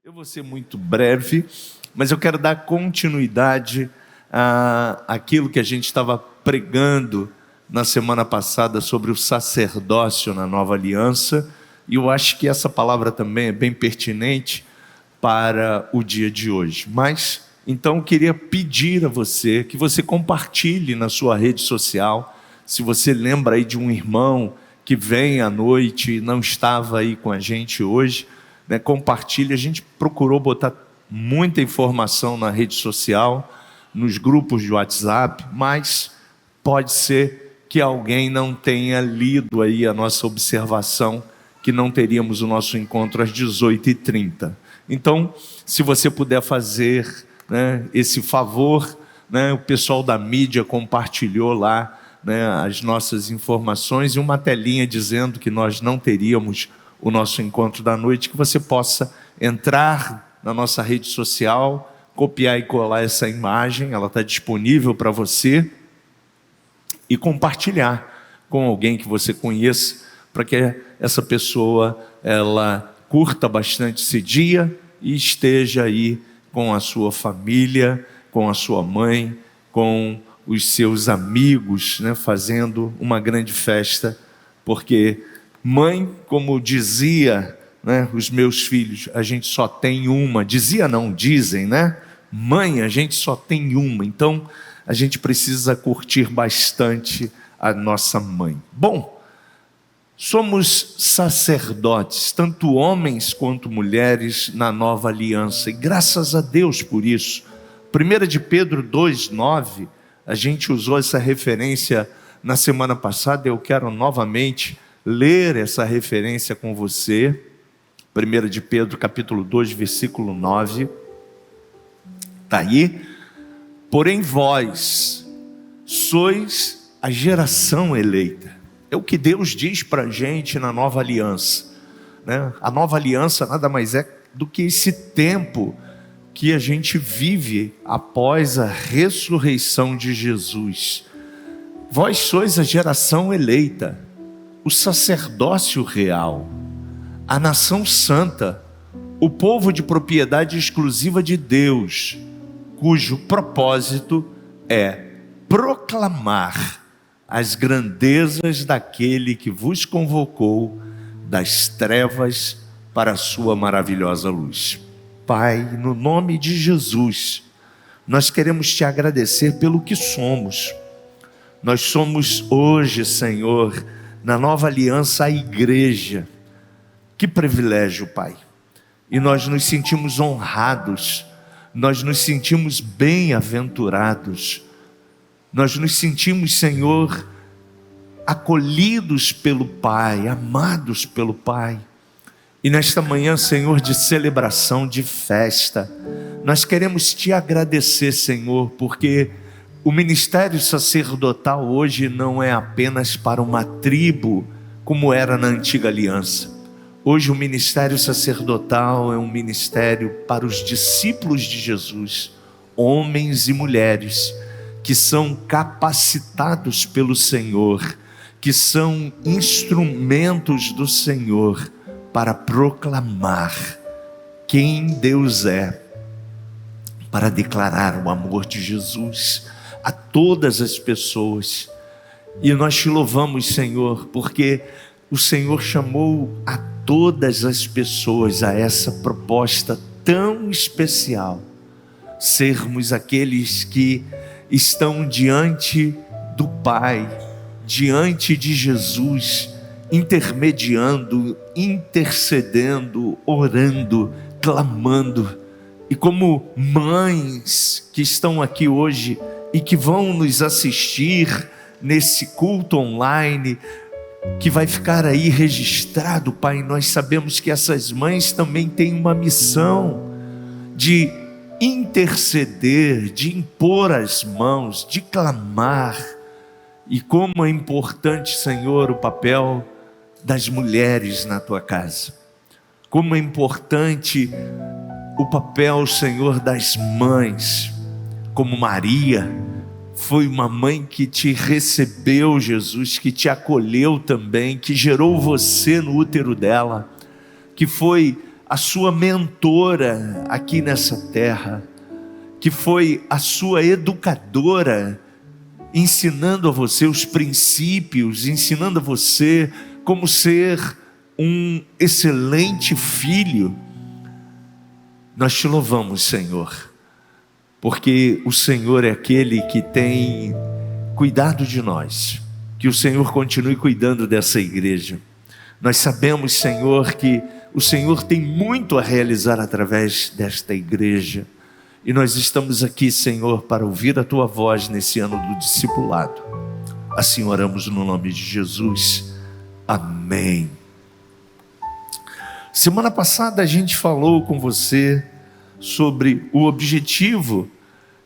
Eu vou ser muito breve, mas eu quero dar continuidade àquilo que a gente estava pregando na semana passada sobre o sacerdócio na Nova Aliança, e eu acho que essa palavra também é bem pertinente para o dia de hoje. Mas, então, eu queria pedir a você que você compartilhe na sua rede social. Se você lembra aí de um irmão que vem à noite e não estava aí com a gente hoje, compartilhe. A gente procurou botar muita informação na rede social, nos grupos de WhatsApp, mas pode ser que alguém não tenha lido aí a nossa observação, que não teríamos o nosso encontro às 18h30. Então, se você puder fazer esse favor, o pessoal da mídia compartilhou lá as nossas informações e uma telinha dizendo que nós não teríamos o nosso encontro da noite, que você possa entrar na nossa rede social, copiar e colar essa imagem, ela está disponível para você, e compartilhar com alguém que você conheça, para que essa pessoa ela curta bastante esse dia e esteja aí com a sua família, com a sua mãe, com os seus amigos, fazendo uma grande festa, porque mãe, como dizia, os meus filhos, a gente só tem uma. Dizia não, dizem, Mãe, a gente só tem uma. Então, a gente precisa curtir bastante a nossa mãe. Bom, somos sacerdotes, tanto homens quanto mulheres, na Nova Aliança. E graças a Deus por isso. 1 de Pedro 2,9, a gente usou essa referência na semana passada. Eu quero novamente ler essa referência com você. 1 de Pedro capítulo 2, versículo 9. Está aí. Porém vós sois a geração eleita. É o que Deus diz para a gente na Nova Aliança. A Nova Aliança nada mais é do que esse tempo que a gente vive após a ressurreição de Jesus. Vós sois a geração eleita, o sacerdócio real, a nação santa, o povo de propriedade exclusiva de Deus, cujo propósito é proclamar as grandezas daquele que vos convocou das trevas para a sua maravilhosa luz. Pai, no nome de Jesus, nós queremos te agradecer pelo que somos. Nós somos hoje, Senhor, na Nova Aliança, a igreja. Que privilégio, Pai. E nós nos sentimos honrados, nós nos sentimos bem-aventurados, nós nos sentimos, Senhor, acolhidos pelo Pai, amados pelo Pai. E nesta manhã, Senhor, de celebração, de festa, nós queremos te agradecer, Senhor, porque o ministério sacerdotal hoje não é apenas para uma tribo, como era na antiga aliança. Hoje o ministério sacerdotal é um ministério para os discípulos de Jesus, homens e mulheres, que são capacitados pelo Senhor, que são instrumentos do Senhor, para proclamar quem Deus é, para declarar o amor de Jesus a todas as pessoas. E nós te louvamos, Senhor, porque o Senhor chamou a todas as pessoas a essa proposta tão especial, sermos aqueles que estão diante do Pai, diante de Jesus, intermediando, intercedendo, orando, clamando. E como mães que estão aqui hoje e que vão nos assistir nesse culto online, que vai ficar aí registrado, Pai, nós sabemos que essas mães também têm uma missão de interceder, de impor as mãos, de clamar. E como é importante, Senhor, o papel das mulheres na tua casa. Como é importante o papel, Senhor, das mães. Como Maria foi uma mãe que te recebeu, Jesus, que te acolheu também, que gerou você no útero dela, que foi a sua mentora aqui nessa terra, que foi a sua educadora, ensinando a você os princípios, ensinando a você como ser um excelente filho. Nós te louvamos, Senhor, porque o Senhor é aquele que tem cuidado de nós. Que o Senhor continue cuidando dessa igreja. Nós sabemos, Senhor, que o Senhor tem muito a realizar através desta igreja. E nós estamos aqui, Senhor, para ouvir a Tua voz nesse ano do discipulado. Assim oramos no nome de Jesus. Amém. Semana passada a gente falou com você sobre o objetivo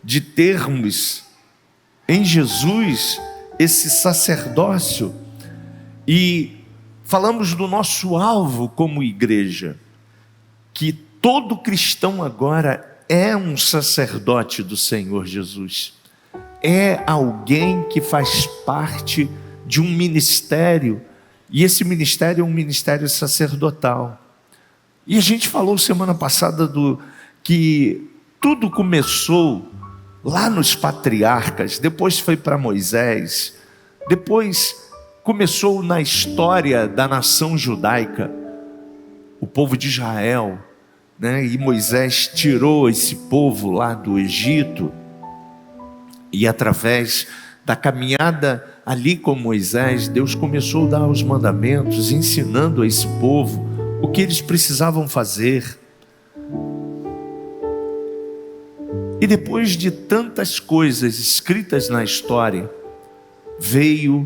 de termos em Jesus esse sacerdócio, e falamos do nosso alvo como igreja, que todo cristão agora é um sacerdote do Senhor Jesus, é alguém que faz parte de um ministério, e esse ministério é um ministério sacerdotal. E a gente falou semana passada que tudo começou lá nos patriarcas, depois foi para Moisés, depois começou na história da nação judaica, o povo de Israel, né? E Moisés tirou esse povo lá do Egito, e através da caminhada ali com Moisés, Deus começou a dar os mandamentos, ensinando a esse povo o que eles precisavam fazer. E depois de tantas coisas escritas na história, veio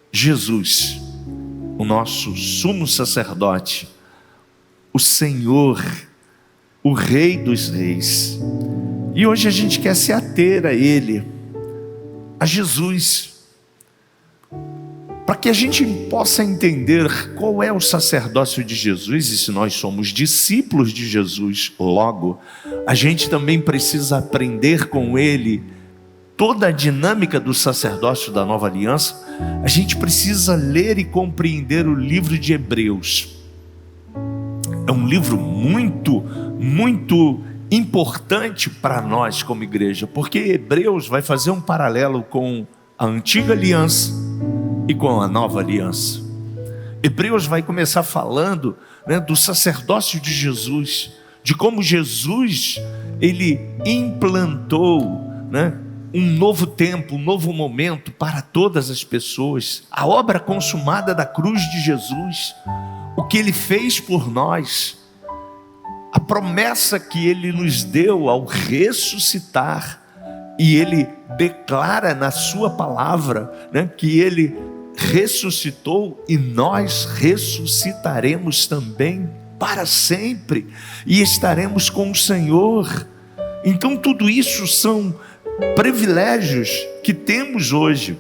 Jesus, o nosso sumo sacerdote, o Senhor, o Rei dos Reis. E hoje a gente quer se ater a Ele, a Jesus, para que a gente possa entender qual é o sacerdócio de Jesus. E se nós somos discípulos de Jesus, logo, a gente também precisa aprender com Ele toda a dinâmica do sacerdócio da nova aliança. A gente precisa ler e compreender o livro de Hebreus. É um livro muito, muito importante para nós como igreja, porque Hebreus vai fazer um paralelo com a antiga aliança e com a nova aliança. Hebreus vai começar falando, né, do sacerdócio de Jesus, de como Jesus, ele implantou, né, um novo tempo, um novo momento para todas as pessoas. A obra consumada da cruz de Jesus, o que Ele fez por nós, a promessa que Ele nos deu ao ressuscitar, e Ele declara na sua palavra, né, que Ele ressuscitou e nós ressuscitaremos também para sempre e estaremos com o Senhor. Então tudo isso são privilégios que temos hoje.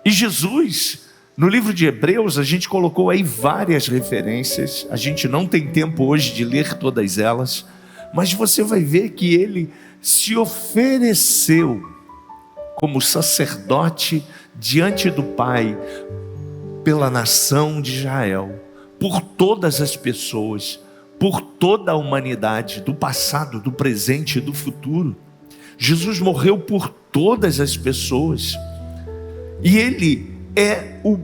E Jesus, no livro de Hebreus, a gente colocou aí várias referências. A gente não tem tempo hoje de ler todas elas, mas você vai ver que Ele se ofereceu como sacerdote diante do Pai, pela nação de Israel, por todas as pessoas, por toda a humanidade, do passado, do presente e do futuro. Jesus morreu por todas as pessoas, e Ele é o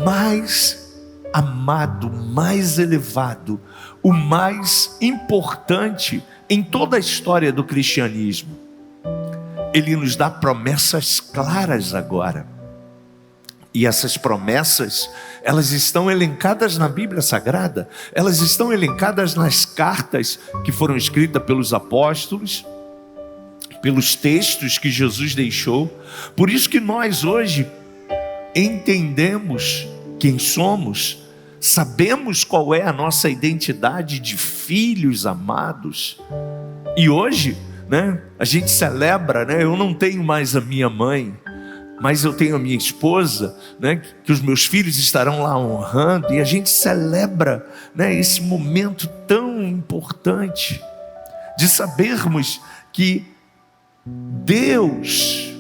mais amado, mais elevado, o mais importante em toda a história do cristianismo. Ele nos dá promessas claras agora, e essas promessas, elas estão elencadas na Bíblia Sagrada, elas estão elencadas nas cartas que foram escritas pelos apóstolos, pelos textos que Jesus deixou. Por isso que nós hoje entendemos quem somos, sabemos qual é a nossa identidade de filhos amados. E hoje, né, a gente celebra, né, eu não tenho mais a minha mãe, mas eu tenho a minha esposa, né, que os meus filhos estarão lá honrando, e a gente celebra, né, esse momento tão importante de sabermos que Deus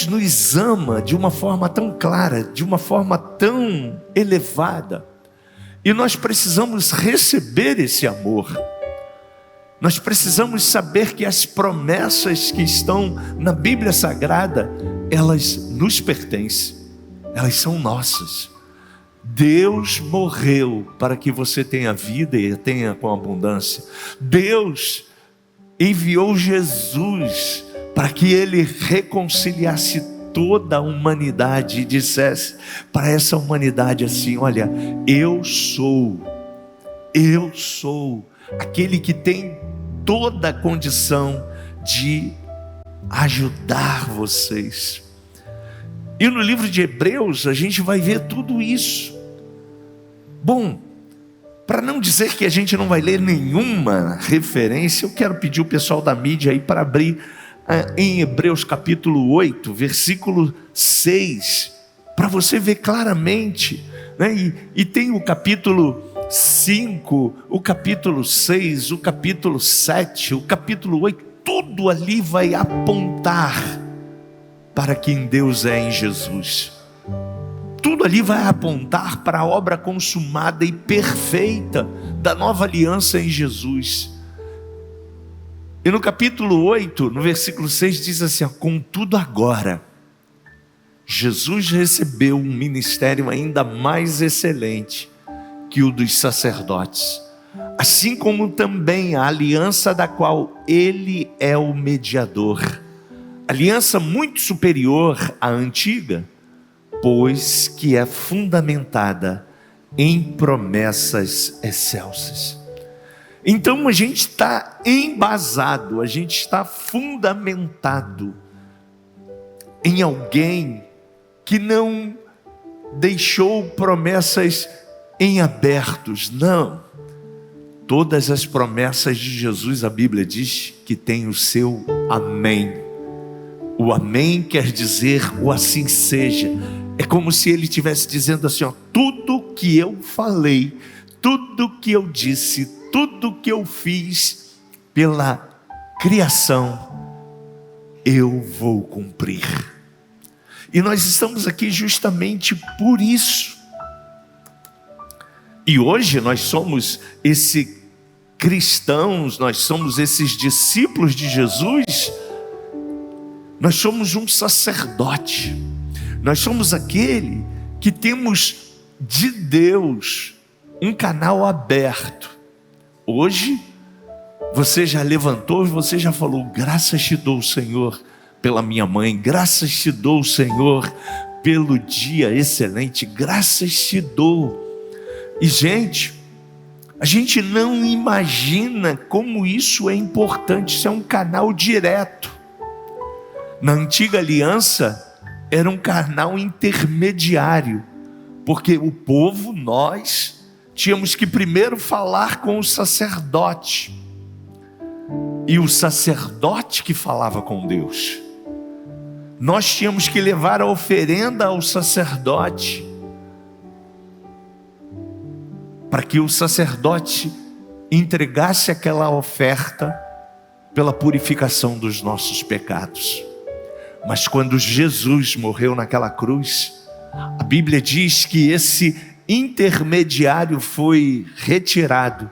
nos ama de uma forma tão clara, de uma forma tão elevada. E nós precisamos receber esse amor. Nós precisamos saber que as promessas que estão na Bíblia Sagrada, elas nos pertencem, elas são nossas. Deus morreu para que você tenha vida e tenha com abundância. Deus enviou Jesus para que Ele reconciliasse toda a humanidade e dissesse para essa humanidade assim: olha, eu sou aquele que tem toda a condição de ajudar vocês. E no livro de Hebreus a gente vai ver tudo isso. Bom, para não dizer que a gente não vai ler nenhuma referência, eu quero pedir o pessoal da mídia aí para abrir em Hebreus capítulo 8, versículo 6, para você ver claramente, né? E tem o capítulo 5, o capítulo 6, o capítulo 7, o capítulo 8, tudo ali vai apontar para quem Deus é em Jesus. Tudo ali vai apontar para a obra consumada e perfeita da nova aliança em Jesus. E no capítulo 8, no versículo 6, diz assim: contudo agora, Jesus recebeu um ministério ainda mais excelente que o dos sacerdotes, assim como também a aliança da qual ele é o mediador, aliança muito superior à antiga, pois que é fundamentada em promessas excelsas. Então a gente está embasado, a gente está fundamentado em alguém que não deixou promessas em abertos, não. Todas as promessas de Jesus, a Bíblia diz que tem o seu amém. O amém quer dizer o assim seja. É como se ele estivesse dizendo assim: tudo que eu falei, tudo que eu disse, tudo que eu fiz pela criação, eu vou cumprir. E nós estamos aqui justamente por isso. E hoje nós somos esses cristãos, nós somos esses discípulos de Jesus. Nós somos um sacerdote. Nós somos aquele que temos de Deus um canal aberto. Hoje, você já levantou e você já falou: graças te dou, Senhor, pela minha mãe. Graças te dou, Senhor, pelo dia excelente. Graças te dou. E gente, a gente não imagina como isso é importante. Isso é um canal direto. Na antiga aliança, era um canal intermediário, porque o povo, nós, tínhamos que primeiro falar com o sacerdote, e o sacerdote que falava com Deus. Nós tínhamos que levar a oferenda ao sacerdote, para que o sacerdote entregasse aquela oferta pela purificação dos nossos pecados. Mas quando Jesus morreu naquela cruz, a Bíblia diz que esse intermediário foi retirado,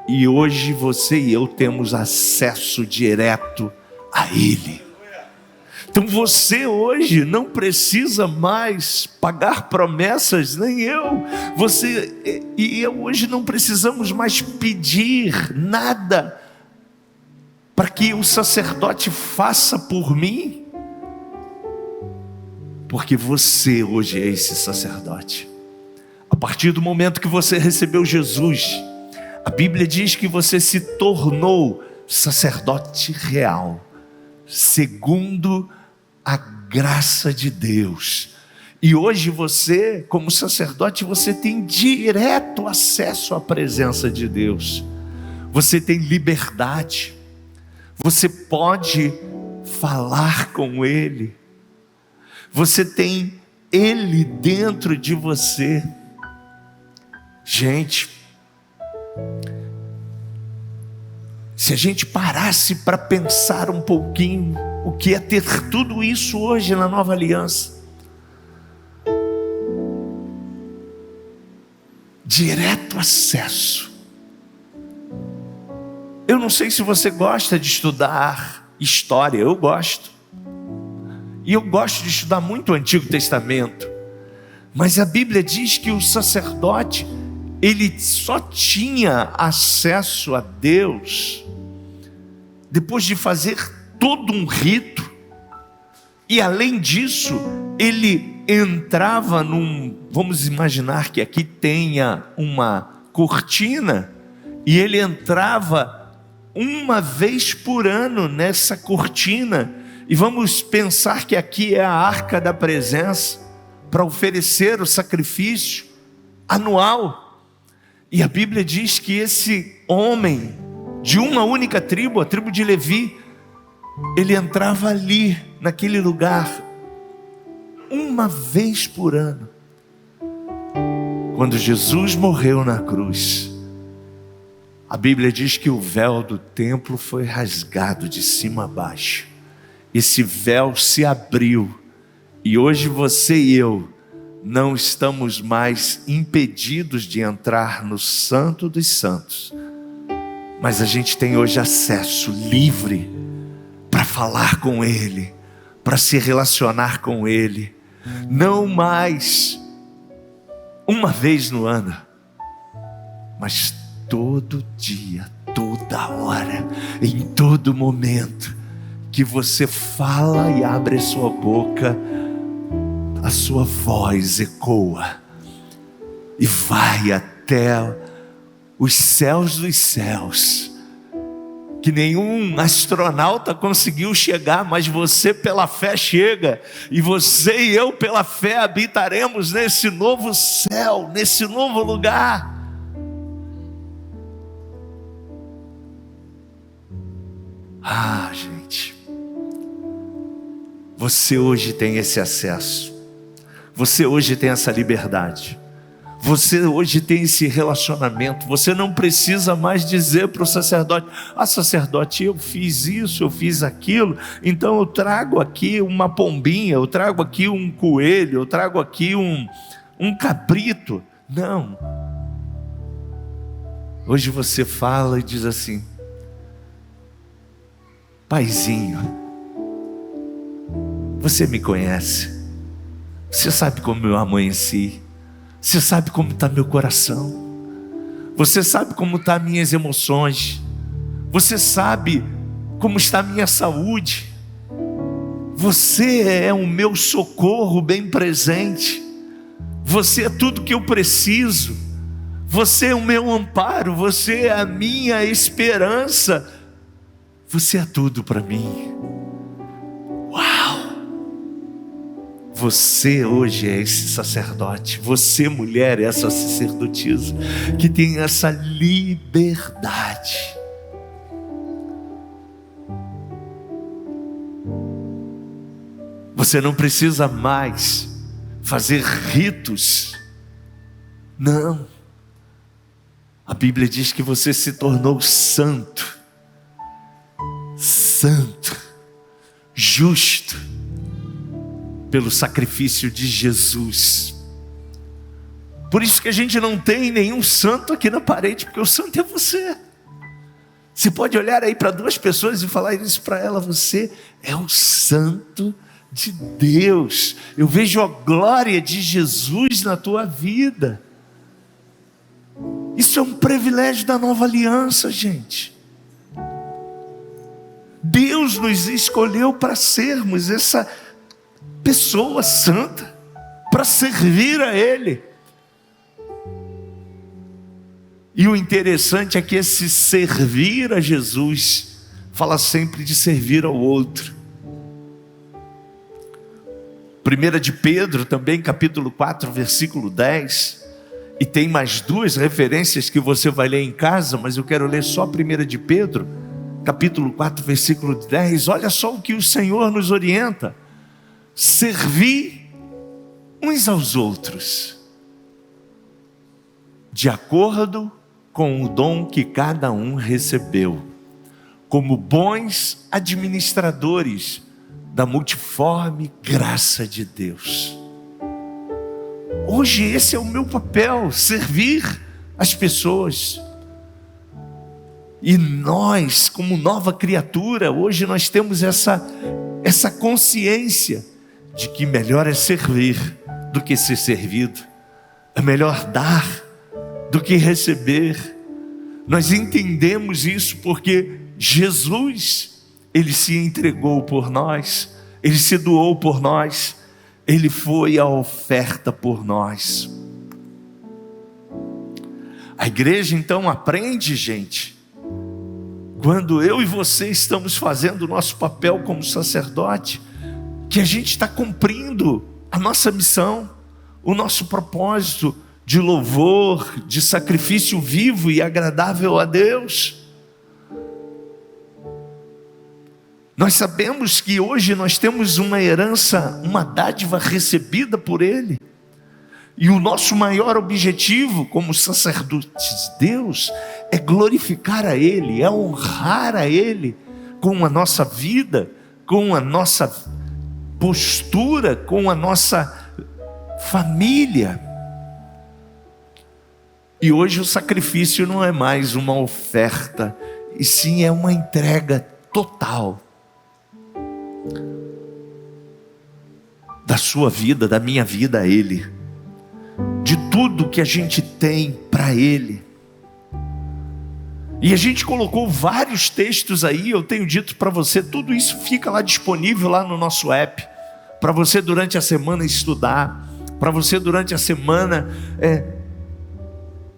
e hoje você e eu temos acesso direto a Ele. Então você hoje não precisa mais pagar promessas, nem eu. Você e eu hoje não precisamos mais pedir nada para que o sacerdote faça por mim, porque você hoje é esse sacerdote. A partir do momento que você recebeu Jesus, a Bíblia diz que você se tornou sacerdote real, segundo a graça de Deus. E hoje você, como sacerdote, você tem direto acesso à presença de Deus. Você tem liberdade. Você pode falar com Ele. Você tem Ele dentro de você. Gente, se a gente parasse para pensar um pouquinho o que é ter tudo isso hoje na nova aliança, direto acesso. Eu não sei se você gosta de estudar história, eu gosto. E eu gosto de estudar muito o Antigo Testamento. Mas a Bíblia diz que o sacerdote, ele só tinha acesso a Deus depois de fazer todo um rito. E além disso, ele entrava vamos imaginar que aqui tenha uma cortina, e ele entrava uma vez por ano nessa cortina, e vamos pensar que aqui é a arca da presença, para oferecer o sacrifício anual. E a Bíblia diz que esse homem, de uma única tribo, a tribo de Levi, ele entrava ali, naquele lugar, uma vez por ano. Quando Jesus morreu na cruz, a Bíblia diz que o véu do templo foi rasgado de cima a baixo. Esse véu se abriu, e hoje você e eu não estamos mais impedidos de entrar no Santo dos Santos, mas a gente tem hoje acesso livre para falar com Ele, para se relacionar com Ele, não mais uma vez no ano, mas todo dia, toda hora, em todo momento que você fala e abre a sua boca, a sua voz ecoa e vai até os céus dos céus, que nenhum astronauta conseguiu chegar, mas você pela fé chega, e você e eu pela fé habitaremos nesse novo céu, nesse novo lugar. Gente, você hoje tem esse acesso, você hoje tem essa liberdade, você hoje tem esse relacionamento. Você não precisa mais dizer para o sacerdote: sacerdote, eu fiz isso, eu fiz aquilo, então eu trago aqui uma pombinha, eu trago aqui um coelho, eu trago aqui um cabrito. Não. Hoje você fala e diz assim: Paizinho, você me conhece, você sabe como eu amanheci, você sabe como está meu coração, você sabe como estão minhas emoções, você sabe como está a minha saúde, você é o meu socorro bem presente, você é tudo que eu preciso, você é o meu amparo, você é a minha esperança, você é tudo para mim. Uau! Você hoje é esse sacerdote, você, mulher, é essa sacerdotisa que tem essa liberdade. Você não precisa mais fazer ritos. Não. A Bíblia diz que você se tornou santo, justo, pelo sacrifício de Jesus. Por isso que a gente não tem nenhum santo aqui na parede, porque o santo é você. Você pode olhar aí para duas pessoas e falar isso para ela: você é o santo de Deus. Eu vejo a glória de Jesus na tua vida. Isso é um privilégio da nova aliança, gente. Deus nos escolheu para sermos essa pessoa santa, para servir a Ele. E o interessante é que esse servir a Jesus fala sempre de servir ao outro. 1 de Pedro também, capítulo 4, versículo 10, e tem mais duas referências que você vai ler em casa, mas eu quero ler só 1 de Pedro, capítulo 4, versículo 10, olha só o que o Senhor nos orienta: servir uns aos outros, de acordo com o dom que cada um recebeu, como bons administradores da multiforme graça de Deus. Hoje esse é o meu papel, servir as pessoas. E nós, como nova criatura, hoje nós temos essa consciência de que melhor é servir do que ser servido. É melhor dar do que receber. Nós entendemos isso porque Jesus, Ele se entregou por nós, Ele se doou por nós, Ele foi a oferta por nós. A igreja então aprende, gente, quando eu e você estamos fazendo o nosso papel como sacerdote, que a gente está cumprindo a nossa missão, o nosso propósito de louvor, de sacrifício vivo e agradável a Deus. Nós sabemos que hoje nós temos uma herança, uma dádiva recebida por Ele. E o nosso maior objetivo como sacerdotes de Deus é glorificar a Ele, é honrar a Ele com a nossa vida, com a nossa postura, com a nossa família. E hoje o sacrifício não é mais uma oferta, e sim é uma entrega total da sua vida, da minha vida a Ele, de tudo que a gente tem para Ele. E a gente colocou vários textos aí, eu tenho dito para você, tudo isso fica lá disponível lá no nosso app, para você durante a semana estudar, para você durante a semana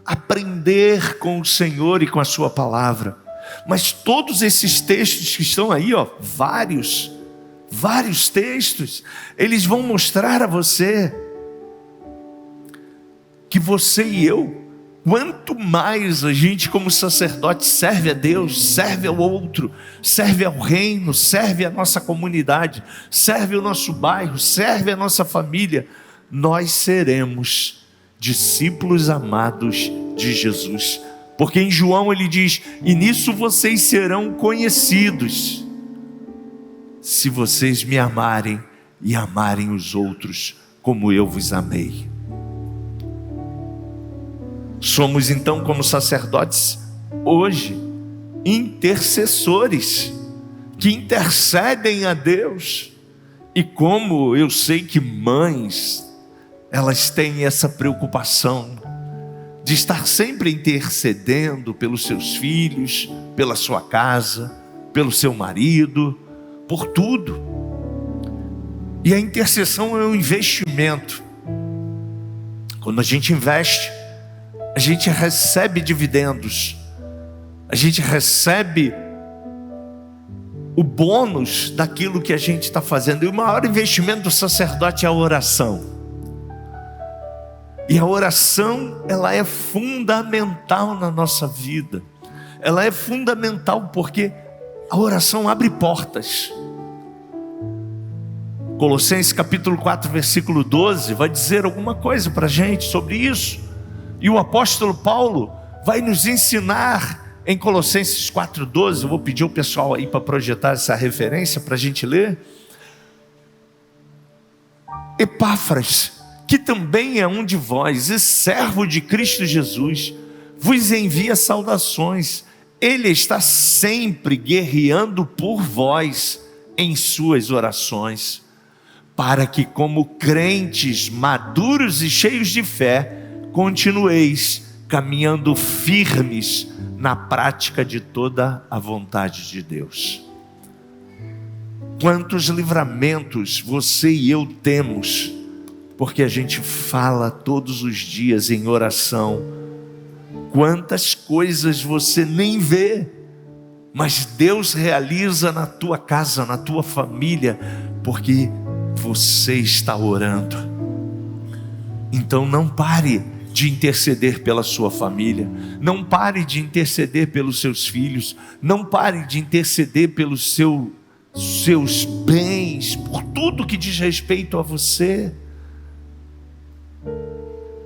aprender com o Senhor e com a sua palavra. Mas todos esses textos que estão aí, vários textos, eles vão mostrar a você que você e eu, quanto mais a gente como sacerdote serve a Deus, serve ao outro, serve ao reino, serve a nossa comunidade, serve o nosso bairro, serve a nossa família, nós seremos discípulos amados de Jesus. Porque em João ele diz: e nisso vocês serão conhecidos, se vocês me amarem e amarem os outros como eu vos amei. Somos então, como sacerdotes, hoje, intercessores, que intercedem a Deus. E como eu sei que mães, elas têm essa preocupação de estar sempre intercedendo pelos seus filhos, pela sua casa, pelo seu marido, por tudo. E a intercessão é um investimento. Quando a gente investe, a gente recebe dividendos, a gente recebe o bônus daquilo que a gente está fazendo. E o maior investimento do sacerdote é a oração. E a oração, ela é fundamental na nossa vida. Ela é fundamental porque a oração abre portas. Colossenses capítulo 4, versículo 12, vai dizer alguma coisa para a gente sobre isso. E o apóstolo Paulo vai nos ensinar em Colossenses 4,12. Eu vou pedir ao pessoal aí para projetar essa referência para a gente ler. Epáfras, que também é um de vós, e servo de Cristo Jesus, vos envia saudações. Ele está sempre guerreando por vós em suas orações, para que, como crentes maduros e cheios de fé, continueis caminhando firmes na prática de toda a vontade de Deus. Quantos livramentos você e eu temos, porque a gente fala todos os dias em oração. Quantas coisas você nem vê, mas Deus realiza na tua casa, na tua família, porque você está orando. Então não pare de interceder pela sua família, não pare de interceder pelos seus filhos, não pare de interceder pelos seus bens, por tudo que diz respeito a você.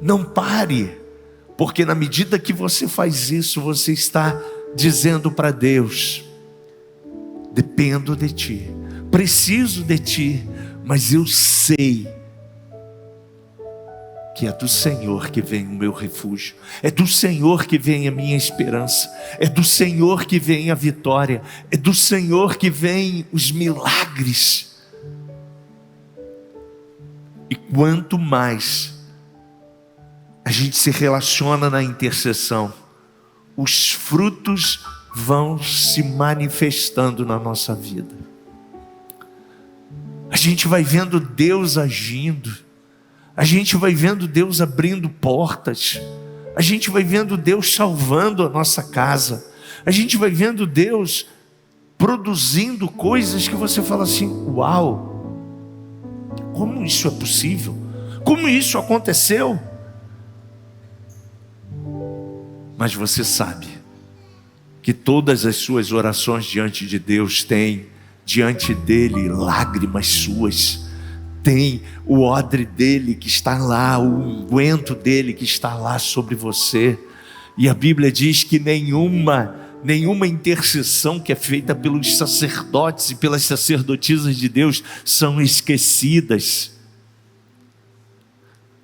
Não pare, porque na medida que você faz isso, você está dizendo para Deus: dependo de Ti, preciso de Ti, mas eu sei que é do Senhor que vem o meu refúgio, é do Senhor que vem a minha esperança, é do Senhor que vem a vitória, é do Senhor que vem os milagres. E quanto mais a gente se relaciona na intercessão, os frutos vão se manifestando na nossa vida. A gente vai vendo Deus agindo, a gente vai vendo Deus abrindo portas, a gente vai vendo Deus salvando a nossa casa, a gente vai vendo Deus produzindo coisas que você fala assim: uau, como isso é possível? Como isso aconteceu? Mas você sabe que todas as suas orações diante de Deus têm diante dele lágrimas suas, tem o odre dele que está lá, o unguento dele que está lá sobre você. E a Bíblia diz que nenhuma intercessão que é feita pelos sacerdotes e pelas sacerdotisas de Deus são esquecidas.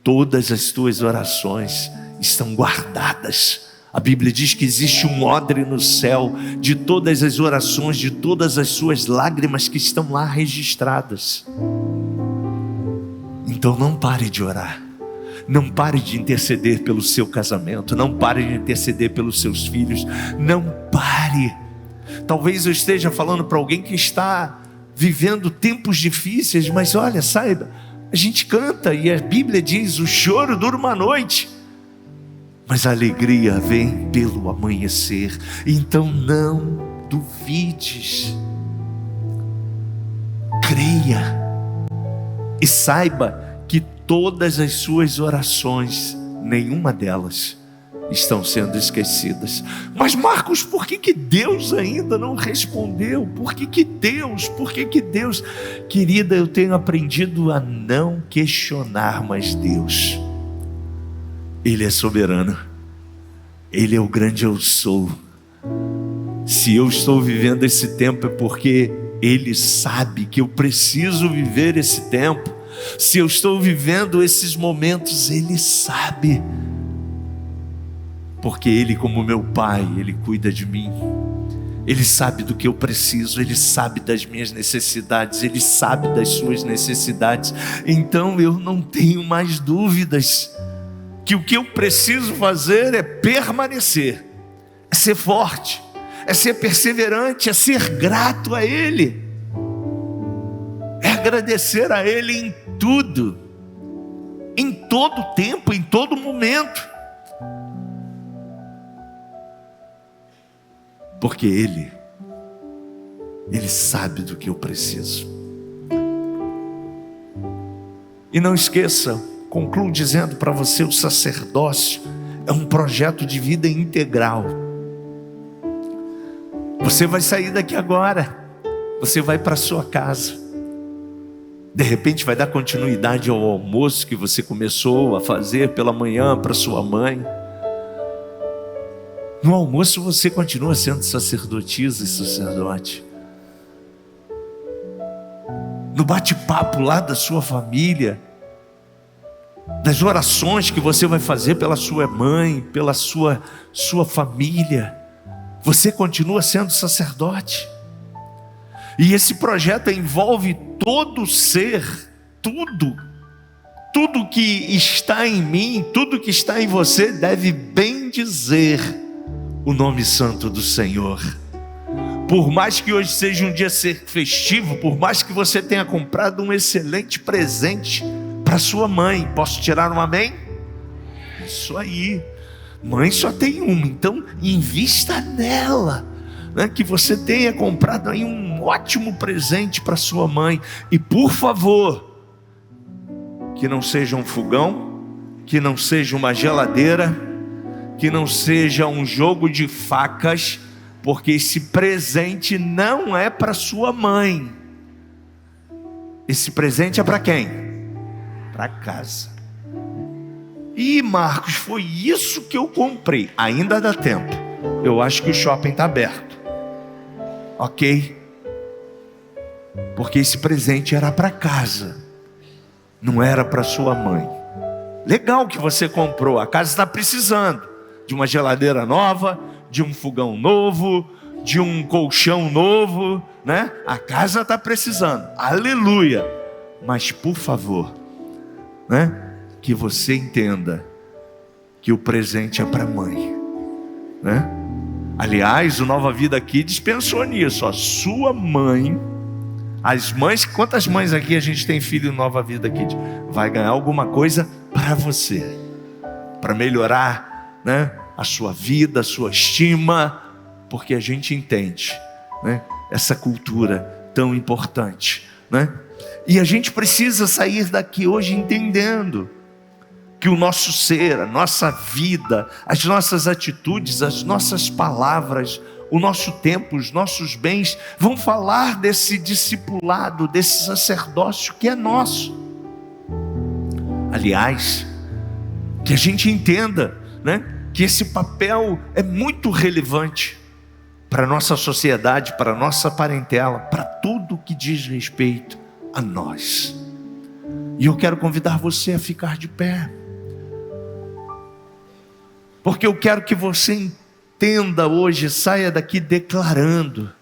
Todas as tuas orações estão guardadas. A Bíblia diz que existe um odre no céu de todas as orações, de todas as suas lágrimas que estão lá registradas. Então não pare de orar, não pare de interceder pelo seu casamento, não pare de interceder pelos seus filhos, não pare. Talvez eu esteja falando para alguém que está vivendo tempos difíceis, mas olha, saiba, a gente canta e a Bíblia diz: o choro dura uma noite, mas a alegria vem pelo amanhecer. Então não duvides, creia e saiba que todas as suas orações, nenhuma delas estão sendo esquecidas. Mas Marcos, por que Deus ainda não respondeu? Por que Deus? Querida, eu tenho aprendido a não questionar mais Deus. Ele é soberano, Ele é o grande eu sou. Se eu estou vivendo esse tempo é porque Ele sabe que eu preciso viver esse tempo. Se eu estou vivendo esses momentos, Ele sabe, porque Ele, como meu Pai, Ele cuida de mim. Ele sabe do que eu preciso, Ele sabe das minhas necessidades, Ele sabe das suas necessidades. Então eu não tenho mais dúvidas que o que eu preciso fazer é permanecer, é ser forte, é ser perseverante, é ser grato a Ele, é agradecer a Ele em tudo, em todo tempo, em todo momento, porque Ele sabe do que eu preciso. E não esqueça, concluo dizendo para você: o sacerdócio é um projeto de vida integral. Você vai sair daqui agora, você vai para a sua casa, de repente vai dar continuidade ao almoço que você começou a fazer pela manhã para sua mãe. No almoço você continua sendo sacerdotisa e sacerdote. No bate-papo lá da sua família, das orações que você vai fazer pela sua mãe, pela sua família, você continua sendo sacerdote. E esse projeto envolve todo ser, tudo que está em mim, tudo que está em você deve bendizer o nome santo do Senhor. Por mais que hoje seja um dia festivo, por mais que você tenha comprado um excelente presente para sua mãe, posso tirar um amém? Isso aí, mãe só tem uma, então invista nela, né? Que você tenha comprado aí um ótimo presente para sua mãe. E por favor, que não seja um fogão, que não seja uma geladeira, que não seja um jogo de facas, porque esse presente não é para sua mãe. Esse presente é para quem? Para casa. Ih, Marcos, foi isso que eu comprei. Ainda dá tempo. Eu acho que o shopping está aberto. Ok? Porque esse presente era para casa, não era para sua mãe. Legal que você comprou, a casa está precisando de uma geladeira nova, de um fogão novo, de um colchão novo, né? A casa está precisando, aleluia. Mas por favor, né? Que você entenda que o presente é para a mãe, né? Aliás, o Nova Vida Kids pensou nisso, ó. Sua mãe, as mães, quantas mães aqui a gente tem filho em Nova Vida Kids? Vai ganhar alguma coisa para você, para melhorar, né? A sua vida, a sua estima, porque a gente entende, né? Essa cultura tão importante, né? E a gente precisa sair daqui hoje entendendo que o nosso ser, a nossa vida, as nossas atitudes, as nossas palavras, o nosso tempo, os nossos bens vão falar desse discipulado, desse sacerdócio que é nosso. Aliás, que a gente entenda, né, que esse papel é muito relevante para a nossa sociedade, para a nossa parentela, para tudo que diz respeito a nós. E eu quero convidar você a ficar de pé, porque eu quero que você entenda hoje, saia daqui declarando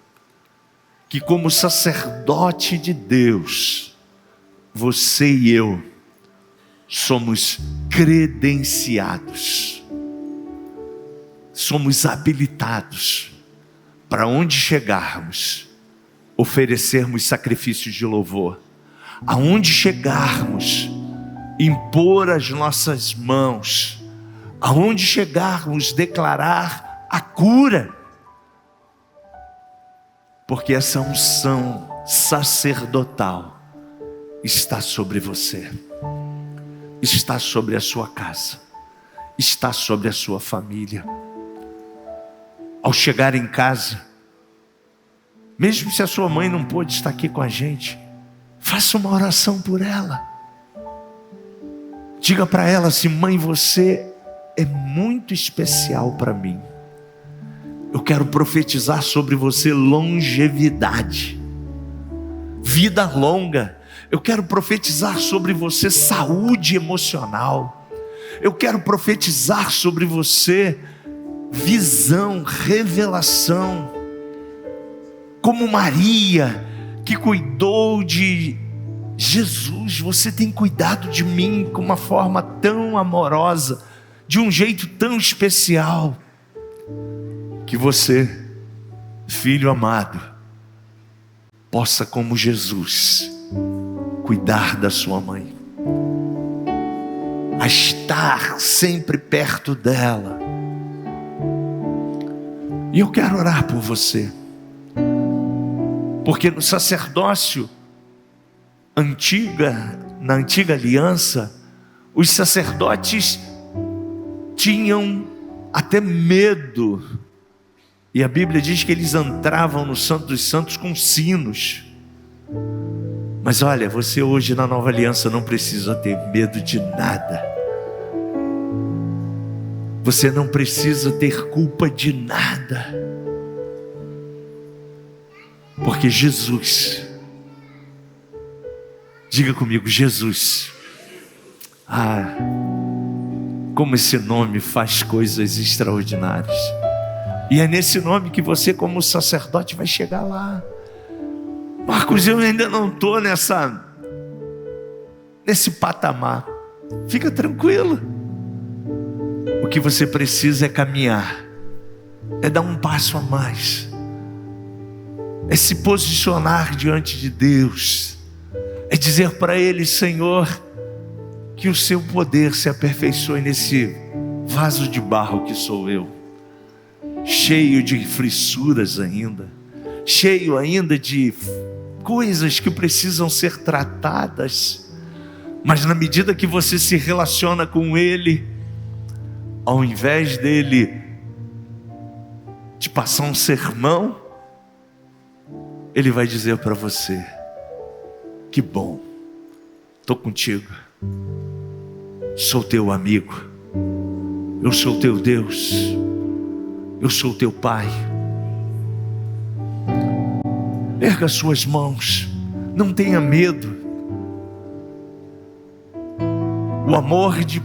que como sacerdote de Deus, você e eu somos credenciados, somos habilitados para onde chegarmos, oferecermos sacrifícios de louvor, aonde chegarmos, impor as nossas mãos, aonde chegarmos, declarar a cura, porque essa unção sacerdotal está sobre você, está sobre a sua casa, está sobre a sua família. Ao chegar em casa, mesmo se a sua mãe não pôde estar aqui com a gente, faça uma oração por ela. Diga para ela assim: mãe, você é muito especial para mim. Eu quero profetizar sobre você longevidade, vida longa. Eu quero profetizar sobre você saúde emocional. Eu quero profetizar sobre você visão, revelação. Como Maria, que cuidou de Jesus, você tem cuidado de mim com uma forma tão amorosa, de um jeito tão especial, que você, filho amado, possa, como Jesus, cuidar da sua mãe, a estar sempre perto dela. E eu quero orar por você, porque no sacerdócio na antiga aliança, os sacerdotes tinham até medo, e a Bíblia diz que eles entravam no Santo dos Santos com sinos. Mas olha, você hoje na nova aliança não precisa ter medo de nada, você não precisa ter culpa de nada, porque Jesus, diga comigo, Jesus, como esse nome faz coisas extraordinárias. E é nesse nome que você, como sacerdote, vai chegar lá. Marcos, eu ainda não estou nesse patamar. Fica tranquilo. O que você precisa é caminhar, é dar um passo a mais, é se posicionar diante de Deus, é dizer para Ele: Senhor, que o seu poder se aperfeiçoe nesse vaso de barro que sou eu, cheio de fissuras ainda, cheio ainda de coisas que precisam ser tratadas. Mas na medida que você se relaciona com Ele, ao invés dele te passar um sermão, Ele vai dizer para você: que bom, estou contigo, sou teu amigo, eu sou teu Deus, eu sou teu Pai. Erga suas mãos, não tenha medo. O amor de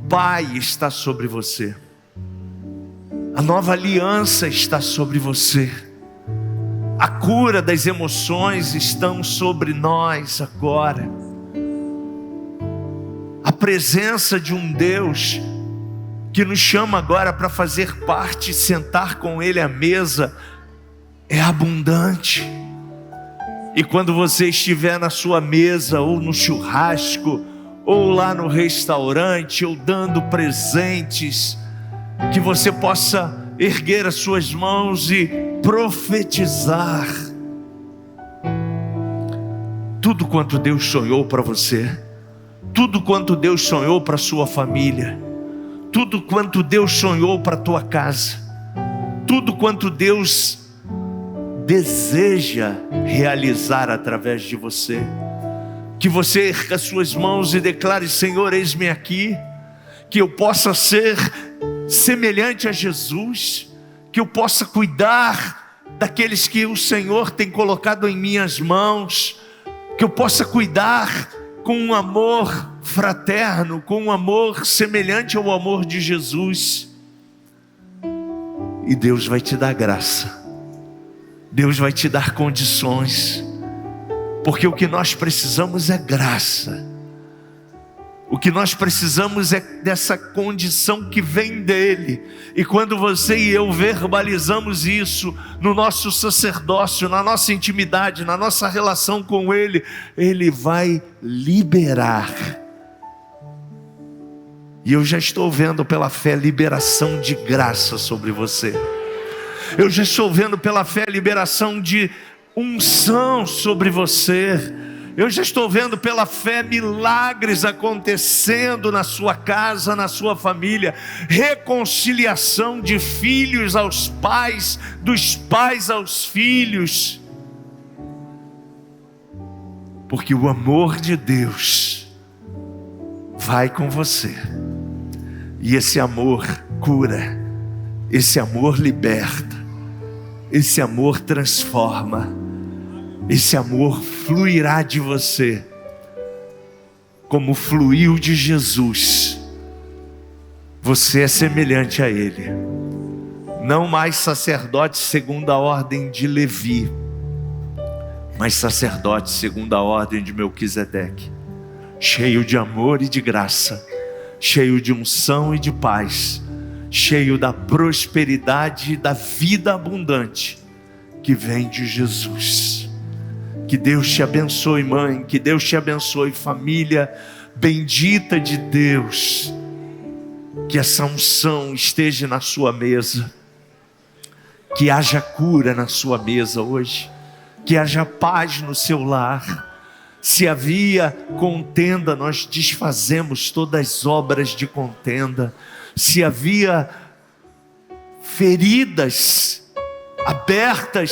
Pai está sobre você. A nova aliança está sobre você. A cura das emoções estão sobre nós agora. A presença de um Deus que nos chama agora para fazer parte, sentar com Ele à mesa, é abundante. E quando você estiver na sua mesa, ou no churrasco, ou lá no restaurante, ou dando presentes, que você possa erguer as suas mãos e profetizar tudo quanto Deus sonhou para você, tudo quanto Deus sonhou para sua família, tudo quanto Deus sonhou para tua casa, tudo quanto Deus deseja realizar através de você. Que você erga as suas mãos e declare: Senhor, eis-me aqui. Que eu possa ser semelhante a Jesus, que eu possa cuidar daqueles que o Senhor tem colocado em minhas mãos, que eu possa cuidar com um amor fraterno, com um amor semelhante ao amor de Jesus. E Deus vai te dar graça, Deus vai te dar condições, porque o que nós precisamos é graça. O que nós precisamos é dessa condição que vem dEle. E quando você e eu verbalizamos isso no nosso sacerdócio, na nossa intimidade, na nossa relação com Ele, Ele vai liberar. E eu já estou vendo pela fé liberação de graça sobre você. Eu já estou vendo pela fé liberação de unção sobre você. Eu já estou vendo pela fé milagres acontecendo na sua casa, na sua família. Reconciliação de filhos aos pais, dos pais aos filhos. Porque o amor de Deus vai com você. E esse amor cura, esse amor liberta, esse amor transforma. Esse amor fluirá de você, como fluiu de Jesus. Você é semelhante a Ele. Não mais sacerdote segundo a ordem de Levi, mas sacerdote segundo a ordem de Melquisedeque, cheio de amor e de graça, cheio de unção e de paz, cheio da prosperidade e da vida abundante que vem de Jesus. Que Deus te abençoe, mãe. Que Deus te abençoe, família bendita de Deus. Que essa unção esteja na sua mesa. Que haja cura na sua mesa hoje. Que haja paz no seu lar. Se havia contenda, nós desfazemos todas as obras de contenda. Se havia feridas abertas,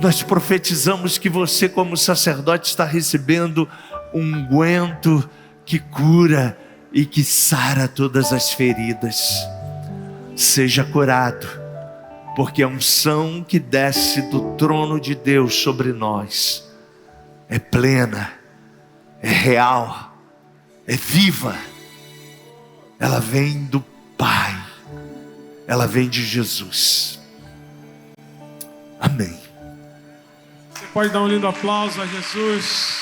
nós profetizamos que você, como sacerdote, está recebendo um unguento que cura e que sara todas as feridas. Seja curado, porque a unção que desce do trono de Deus sobre nós é plena, é real, é viva. Ela vem do Pai, ela vem de Jesus. Amém. Pode dar um lindo aplauso a Jesus.